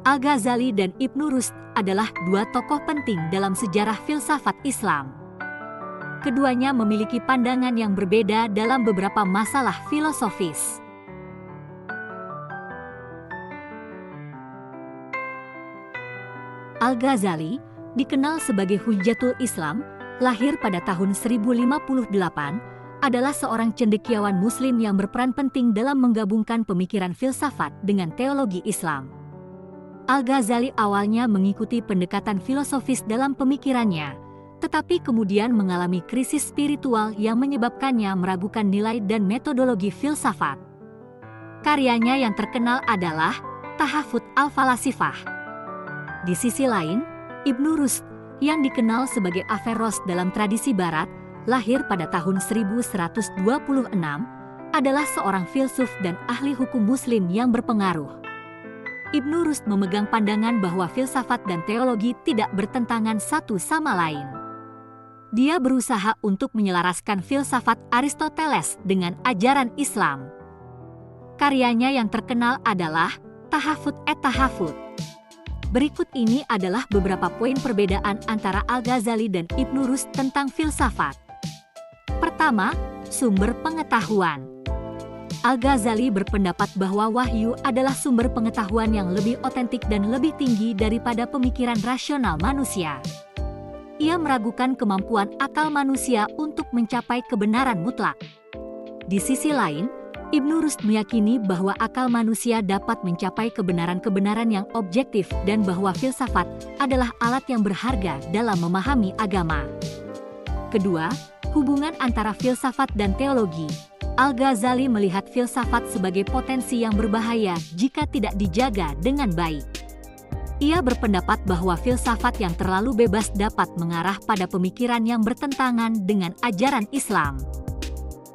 Al-Ghazali dan Ibnu Rushd adalah dua tokoh penting dalam sejarah filsafat Islam. Keduanya memiliki pandangan yang berbeda dalam beberapa masalah filosofis. Al-Ghazali, dikenal sebagai Hujjatul Islam, lahir pada tahun 1058, adalah seorang cendekiawan Muslim yang berperan penting dalam menggabungkan pemikiran filsafat dengan teologi Islam. Al-Ghazali awalnya mengikuti pendekatan filosofis dalam pemikirannya, tetapi kemudian mengalami krisis spiritual yang menyebabkannya meragukan nilai dan metodologi filsafat. Karyanya yang terkenal adalah Tahafut al-Falasifah. Di sisi lain, Ibnu Rushd, yang dikenal sebagai Averroes dalam tradisi Barat, lahir pada tahun 1126, adalah seorang filsuf dan ahli hukum Muslim yang berpengaruh. Ibnu Rushd memegang pandangan bahwa filsafat dan teologi tidak bertentangan satu sama lain. Dia berusaha untuk menyelaraskan filsafat Aristoteles dengan ajaran Islam. Karyanya yang terkenal adalah Tahafut et-Tahafut. Berikut ini adalah beberapa poin perbedaan antara Al-Ghazali dan Ibnu Rushd tentang filsafat. Pertama, sumber pengetahuan. Al-Ghazali berpendapat bahwa wahyu adalah sumber pengetahuan yang lebih otentik dan lebih tinggi daripada pemikiran rasional manusia. Ia meragukan kemampuan akal manusia untuk mencapai kebenaran mutlak. Di sisi lain, Ibnu Rushd meyakini bahwa akal manusia dapat mencapai kebenaran-kebenaran yang objektif dan bahwa filsafat adalah alat yang berharga dalam memahami agama. Kedua, hubungan antara filsafat dan teologi. Al-Ghazali melihat filsafat sebagai potensi yang berbahaya jika tidak dijaga dengan baik. Ia berpendapat bahwa filsafat yang terlalu bebas dapat mengarah pada pemikiran yang bertentangan dengan ajaran Islam.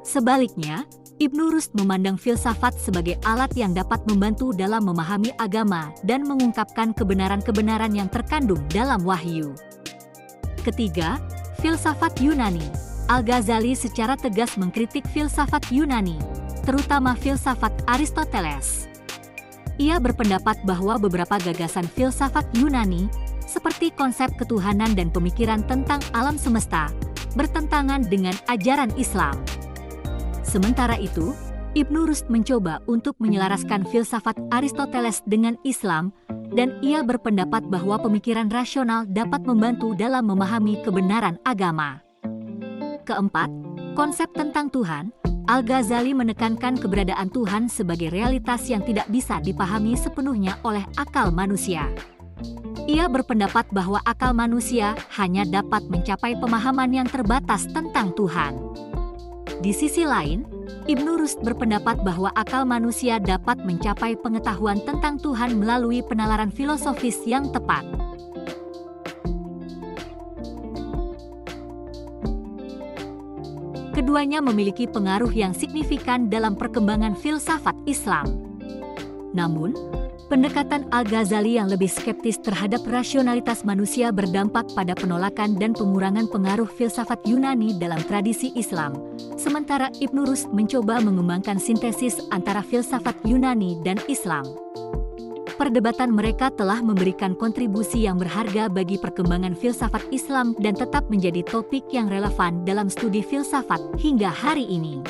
Sebaliknya, Ibnu Rushd memandang filsafat sebagai alat yang dapat membantu dalam memahami agama dan mengungkapkan kebenaran-kebenaran yang terkandung dalam wahyu. Ketiga, filsafat Yunani. Al-Ghazali secara tegas mengkritik filsafat Yunani, terutama filsafat Aristoteles. Ia berpendapat bahwa beberapa gagasan filsafat Yunani, seperti konsep ketuhanan dan pemikiran tentang alam semesta, bertentangan dengan ajaran Islam. Sementara itu, Ibnu Rushd mencoba untuk menyelaraskan filsafat Aristoteles dengan Islam, dan ia berpendapat bahwa pemikiran rasional dapat membantu dalam memahami kebenaran agama. Keempat, konsep tentang Tuhan. Al-Ghazali menekankan keberadaan Tuhan sebagai realitas yang tidak bisa dipahami sepenuhnya oleh akal manusia. Ia berpendapat bahwa akal manusia hanya dapat mencapai pemahaman yang terbatas tentang Tuhan. Di sisi lain, Ibnu Rushd berpendapat bahwa akal manusia dapat mencapai pengetahuan tentang Tuhan melalui penalaran filosofis yang tepat. Keduanya memiliki pengaruh yang signifikan dalam perkembangan filsafat Islam. Namun, pendekatan Al-Ghazali yang lebih skeptis terhadap rasionalitas manusia berdampak pada penolakan dan pengurangan pengaruh filsafat Yunani dalam tradisi Islam, sementara Ibnu Rushd mencoba mengembangkan sintesis antara filsafat Yunani dan Islam. Perdebatan mereka telah memberikan kontribusi yang berharga bagi perkembangan filsafat Islam dan tetap menjadi topik yang relevan dalam studi filsafat hingga hari ini.